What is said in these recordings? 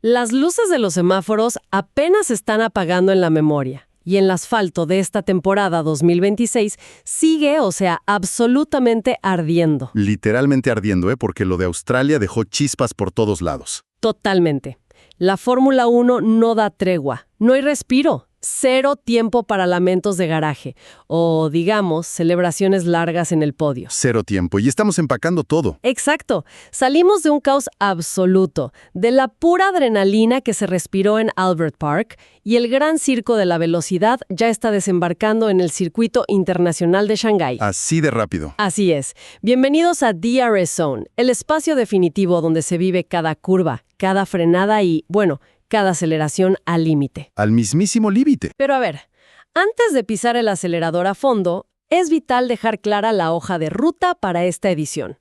Las luces de los semáforos apenas se están apagando en la memoria, y el asfalto de esta temporada 2026 sigue, o sea, absolutamente ardiendo. Literalmente ardiendo, porque lo de Australia dejó chispas por todos lados. Totalmente. La Fórmula 1 no da tregua, no hay respiro. Cero tiempo para lamentos de garaje, o digamos, celebraciones largas en el podio. Cero tiempo, y estamos empacando todo. Exacto. Salimos de un caos absoluto, de la pura adrenalina que se respiró en Albert Park, y el gran circo de la velocidad ya está desembarcando en el circuito internacional de Shanghái. Así de rápido. Así es. Bienvenidos a DRS Zone, el espacio definitivo donde se vive cada curva, cada frenada y, bueno, cada aceleración al límite. Al mismísimo límite. Pero a ver, antes de pisar el acelerador a fondo, es vital dejar clara la hoja de ruta para esta edición.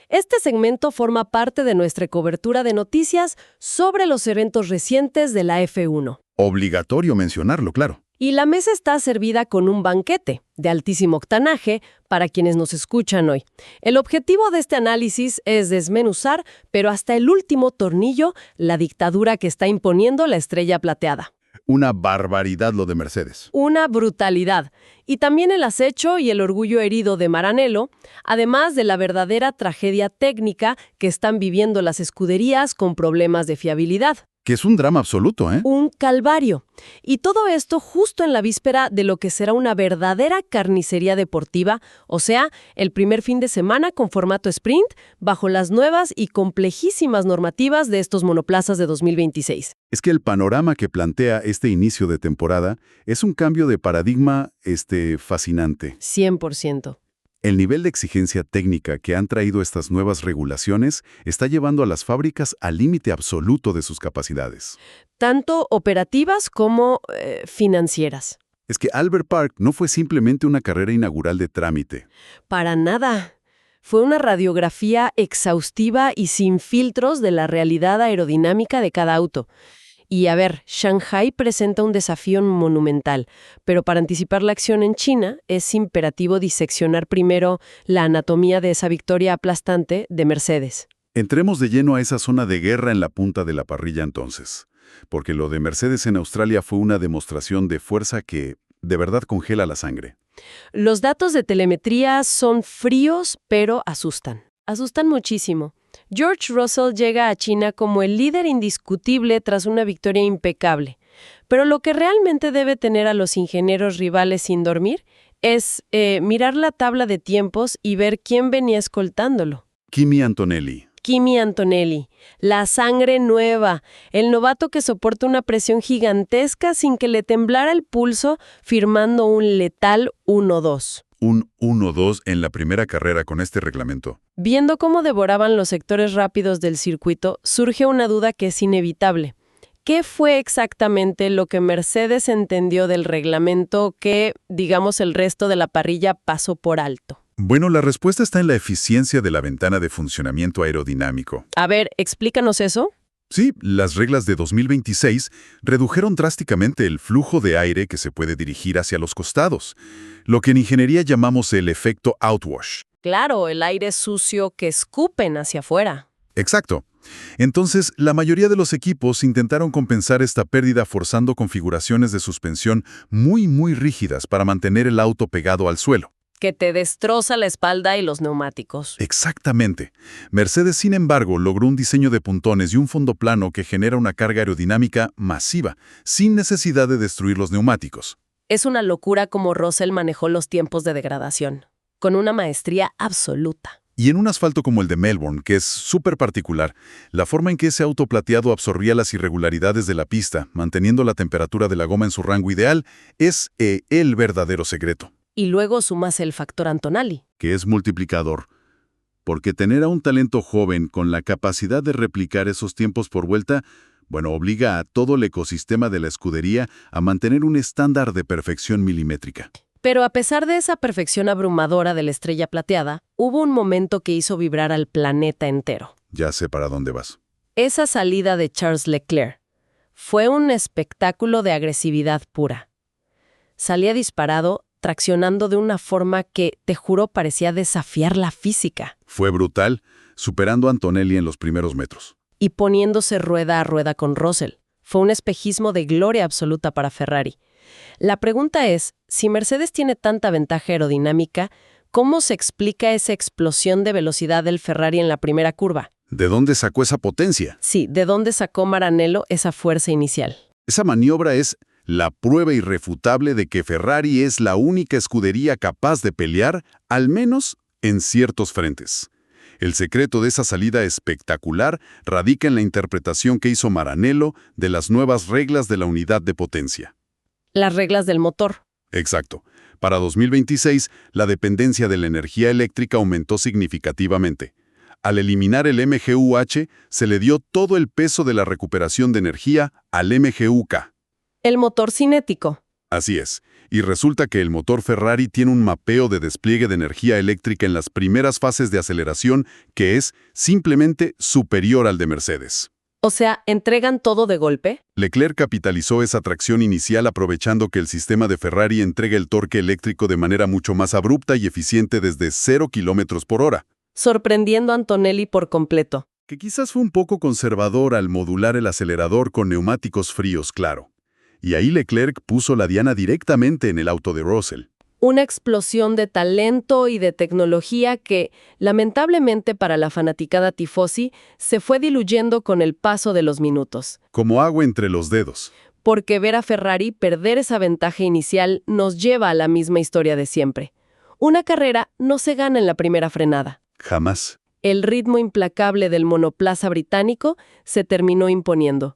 Este segmento forma parte de nuestra cobertura de noticias sobre los eventos recientes de la F1. Obligatorio mencionarlo, claro. Y la mesa está servida con un banquete de altísimo octanaje para quienes nos escuchan hoy. El objetivo de este análisis es desmenuzar, pero hasta el último tornillo, la dictadura que está imponiendo la estrella plateada. Una barbaridad lo de Mercedes. Una brutalidad. Y también el acecho y el orgullo herido de Maranello, además de la verdadera tragedia técnica que están viviendo las escuderías con problemas de fiabilidad. Que es un drama absoluto, ¿eh? Un calvario. Y todo esto justo en la víspera de lo que será una verdadera carnicería deportiva, o sea, el primer fin de semana con formato sprint, bajo las nuevas y complejísimas normativas de estos monoplazas de 2026. Es que el panorama que plantea este inicio de temporada es un cambio de paradigma, fascinante. 100%. El nivel de exigencia técnica que han traído estas nuevas regulaciones está llevando a las fábricas al límite absoluto de sus capacidades. Tanto operativas como financieras. Es que Albert Park no fue simplemente una carrera inaugural de trámite. Para nada. Fue una radiografía exhaustiva y sin filtros de la realidad aerodinámica de cada auto. Y a ver, Shanghái presenta un desafío monumental, pero para anticipar la acción en China es imperativo diseccionar primero la anatomía de esa victoria aplastante de Mercedes. Entremos de lleno a esa zona de guerra en la punta de la parrilla entonces, porque lo de Mercedes en Australia fue una demostración de fuerza que de verdad congela la sangre. Los datos de telemetría son fríos, pero asustan. Asustan muchísimo. George Russell llega a China como el líder indiscutible tras una victoria impecable. Pero lo que realmente debe tener a los ingenieros rivales sin dormir es mirar la tabla de tiempos y ver quién venía escoltándolo. Kimi Antonelli. Kimi Antonelli, la sangre nueva, el novato que soporta una presión gigantesca sin que le temblara el pulso, firmando un letal 1-2. Un 1-2 en la primera carrera con este reglamento. Viendo cómo devoraban los sectores rápidos del circuito, surge una duda que es inevitable. ¿Qué fue exactamente lo que Mercedes entendió del reglamento que, digamos, el resto de la parrilla pasó por alto? Bueno, la respuesta está en la eficiencia de la ventana de funcionamiento aerodinámico. A ver, explícanos eso. Sí, las reglas de 2026 redujeron drásticamente el flujo de aire que se puede dirigir hacia los costados, lo que en ingeniería llamamos el efecto outwash. Claro, el aire sucio que escupen hacia afuera. Exacto. Entonces, la mayoría de los equipos intentaron compensar esta pérdida forzando configuraciones de suspensión muy rígidas para mantener el auto pegado al suelo. Que te destroza la espalda y los neumáticos. Exactamente. Mercedes, sin embargo, logró un diseño de puntones y un fondo plano que genera una carga aerodinámica masiva, sin necesidad de destruir los neumáticos. Es una locura cómo Russell manejó los tiempos de degradación, con una maestría absoluta. Y en un asfalto como el de Melbourne, que es súper particular, la forma en que ese auto plateado absorbía las irregularidades de la pista, manteniendo la temperatura de la goma en su rango ideal, es el verdadero secreto. Y luego sumas el factor Antonelli. Que es multiplicador. Porque tener a un talento joven con la capacidad de replicar esos tiempos por vuelta, obliga a todo el ecosistema de la escudería a mantener un estándar de perfección milimétrica. Pero a pesar de esa perfección abrumadora de la estrella plateada, hubo un momento que hizo vibrar al planeta entero. Ya sé para dónde vas. Esa salida de Charles Leclerc fue un espectáculo de agresividad pura. Salía disparado, traccionando de una forma que, te juro, parecía desafiar la física. Fue brutal, superando a Antonelli en los primeros metros. y poniéndose rueda a rueda con Russell. Fue un espejismo de gloria absoluta para Ferrari. La pregunta es, si Mercedes tiene tanta ventaja aerodinámica, ¿cómo se explica esa explosión de velocidad del Ferrari en la primera curva? ¿De dónde sacó esa potencia? Sí, ¿de dónde sacó Maranello esa fuerza inicial? Esa maniobra es la prueba irrefutable de que Ferrari es la única escudería capaz de pelear, al menos en ciertos frentes. El secreto de esa salida espectacular radica en la interpretación que hizo Maranello de las nuevas reglas de la unidad de potencia. Las reglas del motor. Exacto. Para 2026, la dependencia de la energía eléctrica aumentó significativamente. Al eliminar el MGU-H, se le dio todo el peso de la recuperación de energía al MGU-K. El motor cinético. Así es. Y resulta que el motor Ferrari tiene un mapeo de despliegue de energía eléctrica en las primeras fases de aceleración que es simplemente superior al de Mercedes. O sea, ¿entregan todo de golpe? Leclerc capitalizó esa tracción inicial aprovechando que el sistema de Ferrari entrega el torque eléctrico de manera mucho más abrupta y eficiente desde 0 km/h. Sorprendiendo a Antonelli por completo. Que quizás fue un poco conservador al modular el acelerador con neumáticos fríos, claro. Y ahí Leclerc puso la diana directamente en el auto de Russell. Una explosión de talento y de tecnología que, lamentablemente para la fanaticada tifosi, se fue diluyendo con el paso de los minutos. Como agua entre los dedos. Porque ver a Ferrari perder esa ventaja inicial nos lleva a la misma historia de siempre. Una carrera no se gana en la primera frenada. Jamás. El ritmo implacable del monoplaza británico se terminó imponiendo.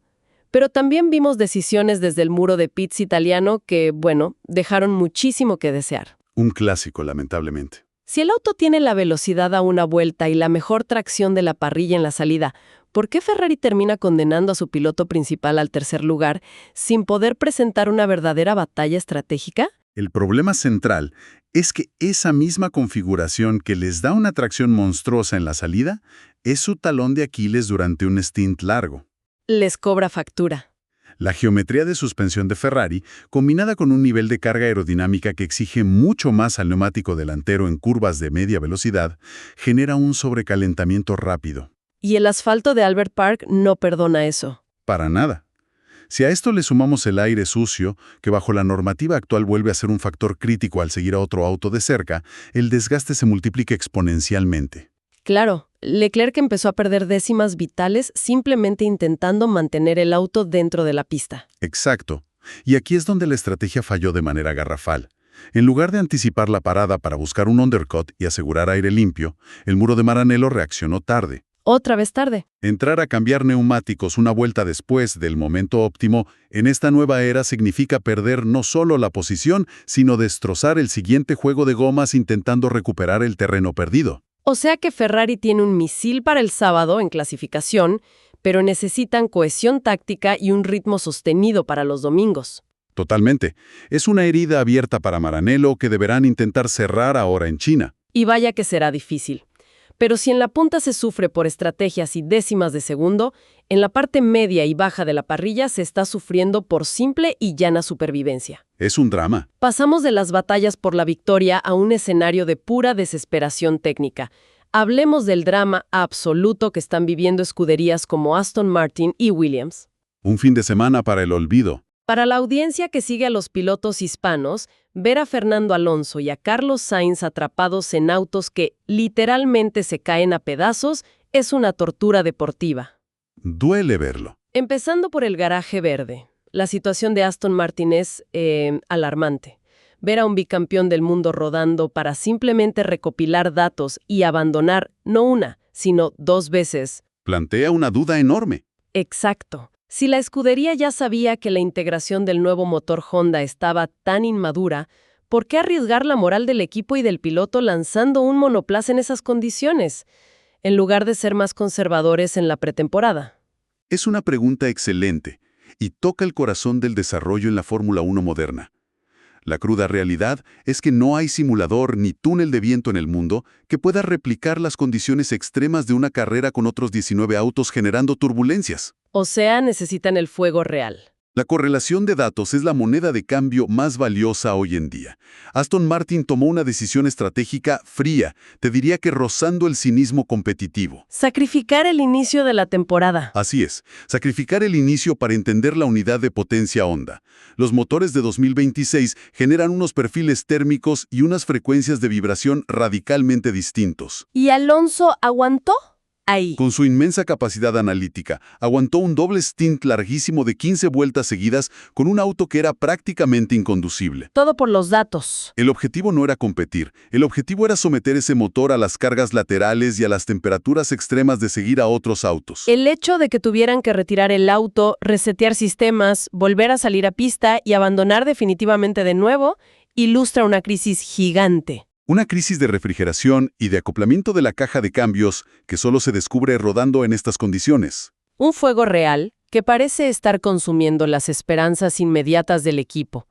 Pero también vimos decisiones desde el muro de pits italiano que, bueno, dejaron muchísimo que desear. Un clásico, lamentablemente. Si el auto tiene la velocidad a una vuelta y la mejor tracción de la parrilla en la salida, ¿por qué Ferrari termina condenando a su piloto principal al tercer lugar sin poder presentar una verdadera batalla estratégica? El problema central es que esa misma configuración que les da una tracción monstruosa en la salida es su talón de Aquiles durante un stint largo. Les cobra factura. La geometría de suspensión de Ferrari, combinada con un nivel de carga aerodinámica que exige mucho más al neumático delantero en curvas de media velocidad, genera un sobrecalentamiento rápido. Y el asfalto de Albert Park no perdona eso. Para nada. Si a esto le sumamos el aire sucio, que bajo la normativa actual vuelve a ser un factor crítico al seguir a otro auto de cerca, el desgaste se multiplica exponencialmente. Claro, Leclerc empezó a perder décimas vitales simplemente intentando mantener el auto dentro de la pista. Exacto. Y aquí es donde la estrategia falló de manera garrafal. En lugar de anticipar la parada para buscar un undercut y asegurar aire limpio, el muro de Maranello reaccionó tarde. Otra vez tarde. Entrar a cambiar neumáticos una vuelta después del momento óptimo en esta nueva era significa perder no solo la posición, sino destrozar el siguiente juego de gomas intentando recuperar el terreno perdido. O sea que Ferrari tiene un misil para el sábado en clasificación, pero necesitan cohesión táctica y un ritmo sostenido para los domingos. Totalmente. Es una herida abierta para Maranello que deberán intentar cerrar ahora en China. Y vaya que será difícil. Pero si en la punta se sufre por estrategias y décimas de segundo, en la parte media y baja de la parrilla se está sufriendo por simple y llana supervivencia. Es un drama. Pasamos de las batallas por la victoria a un escenario de pura desesperación técnica. Hablemos del drama absoluto que están viviendo escuderías como Aston Martin y Williams. Un fin de semana para el olvido. Para la audiencia que sigue a los pilotos hispanos, ver a Fernando Alonso y a Carlos Sainz atrapados en autos que literalmente se caen a pedazos es una tortura deportiva. Duele verlo. Empezando por el garaje verde. La situación de Aston Martin es alarmante. Ver a un bicampeón del mundo rodando para simplemente recopilar datos y abandonar no una, sino 2 veces. Plantea una duda enorme. Exacto. Si la escudería ya sabía que la integración del nuevo motor Honda estaba tan inmadura, ¿por qué arriesgar la moral del equipo y del piloto lanzando un monoplaza en esas condiciones, en lugar de ser más conservadores en la pretemporada? Es una pregunta excelente y toca el corazón del desarrollo en la Fórmula 1 moderna. La cruda realidad es que no hay simulador ni túnel de viento en el mundo que pueda replicar las condiciones extremas de una carrera con otros 19 autos generando turbulencias. O sea, necesitan el fuego real. La correlación de datos es la moneda de cambio más valiosa hoy en día. Aston Martin tomó una decisión estratégica fría, te diría que rozando el cinismo competitivo. Sacrificar el inicio de la temporada. Así es, sacrificar el inicio para entender la unidad de potencia Honda. Los motores de 2026 generan unos perfiles térmicos y unas frecuencias de vibración radicalmente distintos. ¿Y Alonso aguantó? Ahí. Con su inmensa capacidad analítica, aguantó un doble stint larguísimo de 15 vueltas seguidas con un auto que era prácticamente inconducible. Todo por los datos. El objetivo no era competir, el objetivo era someter ese motor a las cargas laterales y a las temperaturas extremas de seguir a otros autos. El hecho de que tuvieran que retirar el auto, resetear sistemas, volver a salir a pista y abandonar definitivamente de nuevo, ilustra una crisis gigante. Una crisis de refrigeración y de acoplamiento de la caja de cambios que solo se descubre rodando en estas condiciones. Un fuego real que parece estar consumiendo las esperanzas inmediatas del equipo,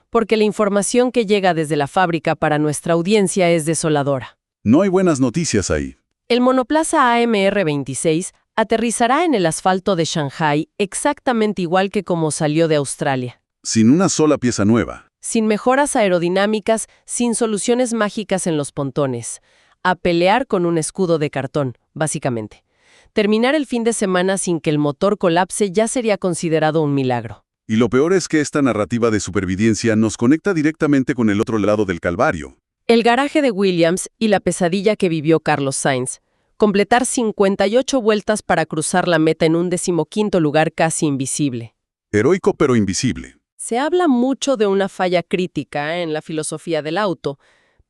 porque la información que llega desde la fábrica para nuestra audiencia es desoladora. No hay buenas noticias ahí. El monoplaza AMR26 aterrizará en el asfalto de Shanghái exactamente igual que como salió de Australia. Sin una sola pieza nueva. Sin mejoras aerodinámicas, sin soluciones mágicas en los pontones. A pelear con un escudo de cartón, básicamente. Terminar el fin de semana sin que el motor colapse ya sería considerado un milagro. Y lo peor es que esta narrativa de supervivencia nos conecta directamente con el otro lado del calvario. El garaje de Williams y la pesadilla que vivió Carlos Sainz. Completar 58 vueltas para cruzar la meta en un 15º lugar casi invisible. Heroico pero invisible. Se habla mucho de una falla crítica en la filosofía del auto,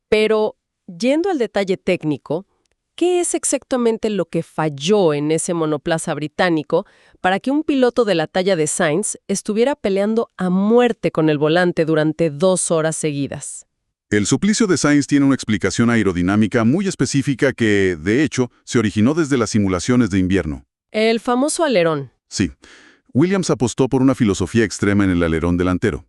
pero, yendo al detalle técnico, ¿qué es exactamente lo que falló en ese monoplaza británico para que un piloto de la talla de Sainz estuviera peleando a muerte con el volante durante 2 horas seguidas? El suplicio de Sainz tiene una explicación aerodinámica muy específica que, de hecho, se originó desde las simulaciones de invierno. El famoso alerón. Sí. Williams apostó por una filosofía extrema en el alerón delantero.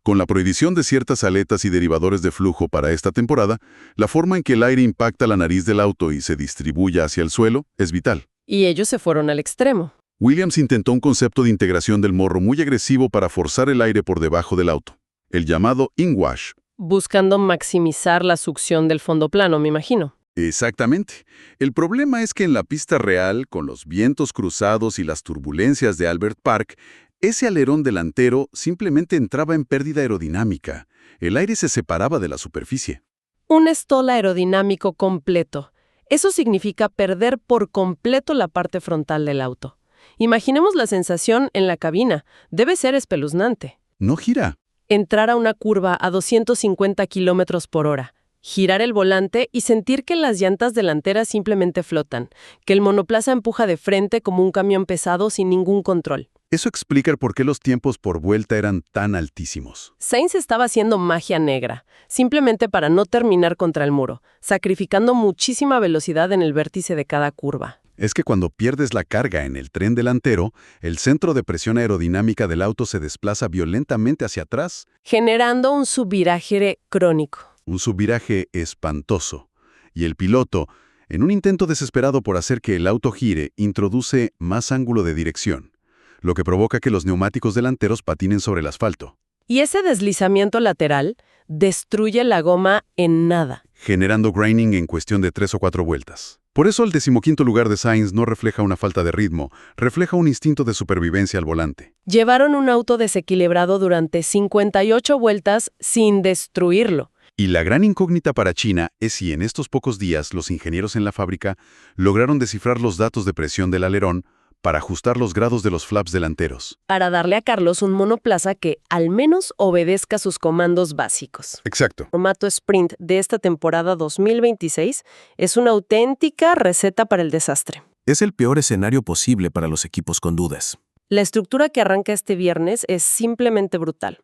Con la prohibición de ciertas aletas y derivadores de flujo para esta temporada, la forma en que el aire impacta la nariz del auto y se distribuye hacia el suelo es vital. Y ellos se fueron al extremo. Williams intentó un concepto de integración del morro muy agresivo para forzar el aire por debajo del auto, el llamado inwash. Buscando maximizar la succión del fondo plano, me imagino. Exactamente. El problema es que en la pista real, con los vientos cruzados y las turbulencias de Albert Park, ese alerón delantero simplemente entraba en pérdida aerodinámica. El aire se separaba de la superficie. Un stall aerodinámico completo. Eso significa perder por completo la parte frontal del auto. Imaginemos la sensación en la cabina. Debe ser espeluznante. No gira. Entrar a una curva a 250 km/h. Girar el volante y sentir que las llantas delanteras simplemente flotan, que el monoplaza empuja de frente como un camión pesado sin ningún control. Eso explica por qué los tiempos por vuelta eran tan altísimos. Sainz estaba haciendo magia negra, simplemente para no terminar contra el muro, sacrificando muchísima velocidad en el vértice de cada curva. Es que cuando pierdes la carga en el tren delantero, el centro de presión aerodinámica del auto se desplaza violentamente hacia atrás, Generando un subviraje crónico. un subviraje espantoso. Y el piloto, en un intento desesperado por hacer que el auto gire, introduce más ángulo de dirección, lo que provoca que los neumáticos delanteros patinen sobre el asfalto, Y ese deslizamiento lateral destruye la goma en nada. generando graining en cuestión de 3 o 4 vueltas. Por eso el 15º lugar de Sainz no refleja una falta de ritmo, refleja un instinto de supervivencia al volante. Llevaron un auto desequilibrado durante 58 vueltas sin destruirlo. Y la gran incógnita para China es si en estos pocos días los ingenieros en la fábrica lograron descifrar los datos de presión del alerón para ajustar los grados de los flaps delanteros. Para darle a Carlos un monoplaza que al menos obedezca sus comandos básicos. Exacto. El formato sprint de esta temporada 2026 es una auténtica receta para el desastre. Es el peor escenario posible para los equipos con dudas. La estructura que arranca este viernes es simplemente brutal.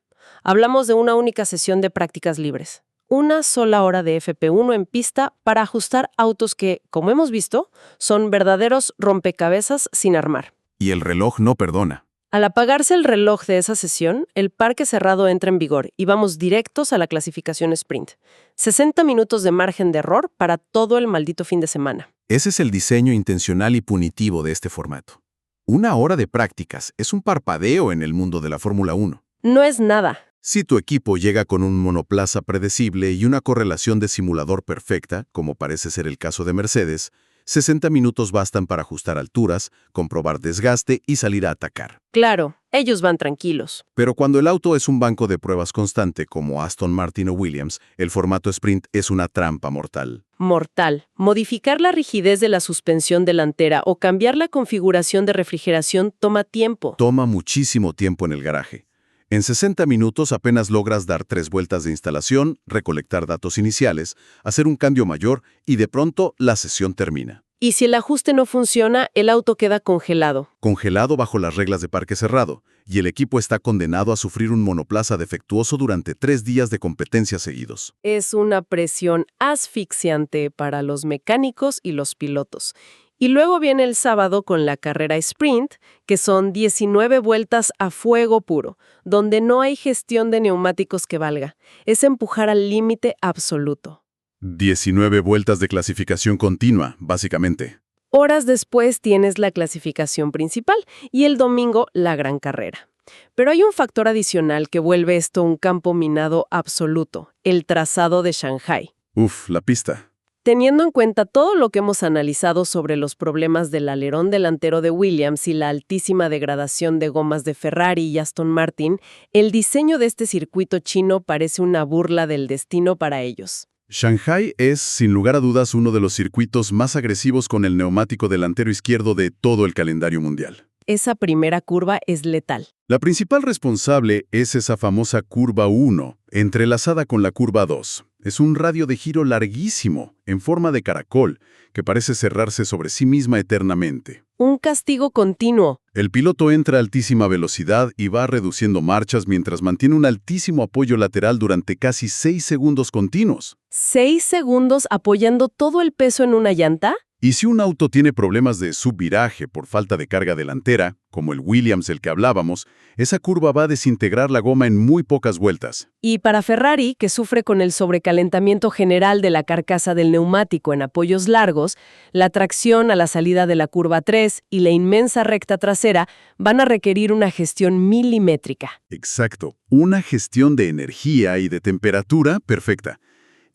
Hablamos de una única sesión de prácticas libres. Una sola hora de FP1 en pista para ajustar autos que, como hemos visto, son verdaderos rompecabezas sin armar. Y el reloj no perdona. Al apagarse el reloj de esa sesión, el parque cerrado entra en vigor y vamos directos a la clasificación sprint. 60 minutos de margen de error para todo el maldito fin de semana. Ese es el diseño intencional y punitivo de este formato. 1 hora de prácticas es un parpadeo en el mundo de la Fórmula 1. No es nada. Si tu equipo llega con un monoplaza predecible y una correlación de simulador perfecta, como parece ser el caso de Mercedes, 60 minutos bastan para ajustar alturas, comprobar desgaste y salir a atacar. Claro, ellos van tranquilos. Pero cuando el auto es un banco de pruebas constante como Aston Martin o Williams, el formato sprint es una trampa mortal. Mortal. Modificar la rigidez de la suspensión delantera o cambiar la configuración de refrigeración toma tiempo. Toma muchísimo tiempo en el garaje. En 60 minutos apenas logras dar 3 vueltas de instalación, recolectar datos iniciales, hacer un cambio mayor y de pronto la sesión termina. Y si el ajuste no funciona, el auto queda congelado. Congelado bajo las reglas de parque cerrado, y el equipo está condenado a sufrir un monoplaza defectuoso durante 3 días de competencia seguidos. Es una presión asfixiante para los mecánicos y los pilotos. Y luego viene el sábado con la carrera sprint, que son 19 vueltas a fuego puro, donde no hay gestión de neumáticos que valga. Es empujar al límite absoluto. 19 vueltas de clasificación continua, básicamente. Horas después tienes la clasificación principal y el domingo la gran carrera. Pero hay un factor adicional que vuelve esto un campo minado absoluto, el trazado de Shanghái. Uf, la pista. Teniendo en cuenta todo lo que hemos analizado sobre los problemas del alerón delantero de Williams y la altísima degradación de gomas de Ferrari y Aston Martin, el diseño de este circuito chino parece una burla del destino para ellos. Shanghái es, sin lugar a dudas, uno de los circuitos más agresivos con el neumático delantero izquierdo de todo el calendario mundial. Esa primera curva es letal. La principal responsable es esa famosa curva 1, entrelazada con la curva 2. Es un radio de giro larguísimo, en forma de caracol, que parece cerrarse sobre sí misma eternamente. Un castigo continuo. El piloto entra a altísima velocidad y va reduciendo marchas mientras mantiene un altísimo apoyo lateral durante casi 6 segundos continuos. 6 segundos apoyando todo el peso en una llanta. Y si un auto tiene problemas de subviraje por falta de carga delantera, como el Williams del que hablábamos, esa curva va a desintegrar la goma en muy pocas vueltas. Y para Ferrari, que sufre con el sobrecalentamiento general de la carcasa del neumático en apoyos largos, la tracción a la salida de la curva 3 y la inmensa recta trasera van a requerir una gestión milimétrica. Exacto, una gestión de energía y de temperatura perfecta.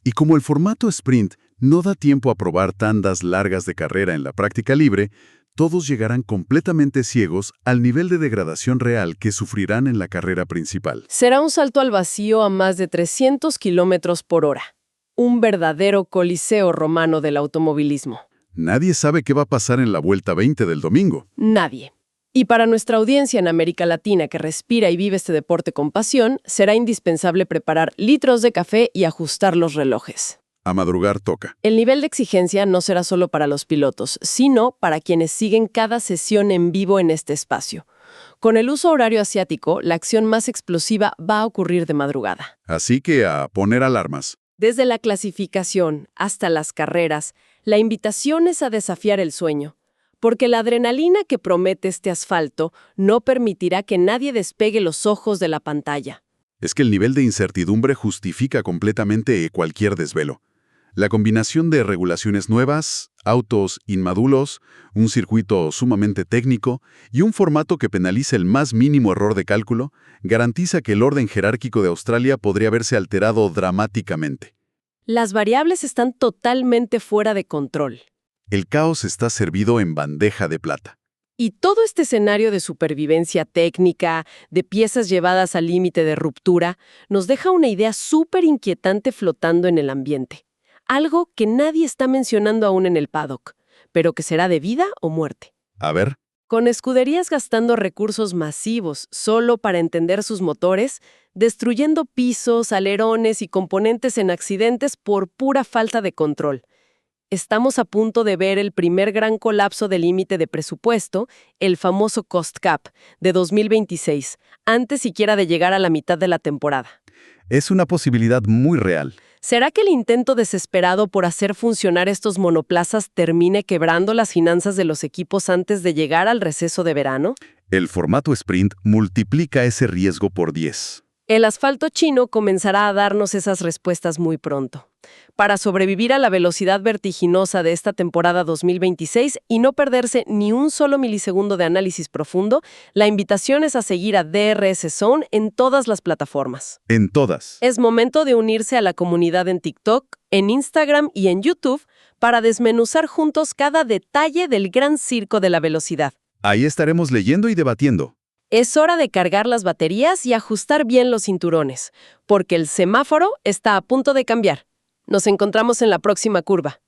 Y como el formato sprint no da tiempo a probar tandas largas de carrera en la práctica libre, todos llegarán completamente ciegos al nivel de degradación real que sufrirán en la carrera principal. Será un salto al vacío a más de 300 kilómetros por hora. Un verdadero coliseo romano del automovilismo. Nadie sabe qué va a pasar en la vuelta 20 del domingo. Nadie. Y para nuestra audiencia en América Latina que respira y vive este deporte con pasión, será indispensable preparar litros de café y ajustar los relojes. A madrugar toca. El nivel de exigencia no será solo para los pilotos, sino para quienes siguen cada sesión en vivo en este espacio. Con el uso horario asiático, la acción más explosiva va a ocurrir de madrugada. Así que a poner alarmas. Desde la clasificación hasta las carreras, la invitación es a desafiar el sueño, porque la adrenalina que promete este asfalto no permitirá que nadie despegue los ojos de la pantalla. Es que el nivel de incertidumbre justifica completamente cualquier desvelo. La combinación de regulaciones nuevas, autos inmaduros, un circuito sumamente técnico y un formato que penaliza el más mínimo error de cálculo, garantiza que el orden jerárquico de Australia podría verse alterado dramáticamente. Las variables están totalmente fuera de control. El caos está servido en bandeja de plata. Y todo este escenario de supervivencia técnica, de piezas llevadas al límite de ruptura, nos deja una idea súper inquietante flotando en el ambiente. Algo que nadie está mencionando aún en el paddock, pero que será de vida o muerte. A ver. Con escuderías gastando recursos masivos solo para entender sus motores, destruyendo pisos, alerones y componentes en accidentes por pura falta de control. Estamos a punto de ver el primer gran colapso del límite de presupuesto, el famoso cost cap, de 2026, antes siquiera de llegar a la mitad de la temporada. Es una posibilidad muy real. ¿Será que el intento desesperado por hacer funcionar estos monoplazas termine quebrando las finanzas de los equipos antes de llegar al receso de verano? El formato sprint multiplica ese riesgo por 10. El asfalto chino comenzará a darnos esas respuestas muy pronto. para sobrevivir a la velocidad vertiginosa de esta temporada 2026 y no perderse ni un solo milisegundo de análisis profundo, la invitación es a seguir a DRS Zone en todas las plataformas. En todas. Es momento de unirse a la comunidad en TikTok, en Instagram y en YouTube para desmenuzar juntos cada detalle del gran circo de la velocidad. Ahí estaremos leyendo y debatiendo. Es hora de cargar las baterías y ajustar bien los cinturones, porque el semáforo está a punto de cambiar. Nos encontramos en la próxima curva.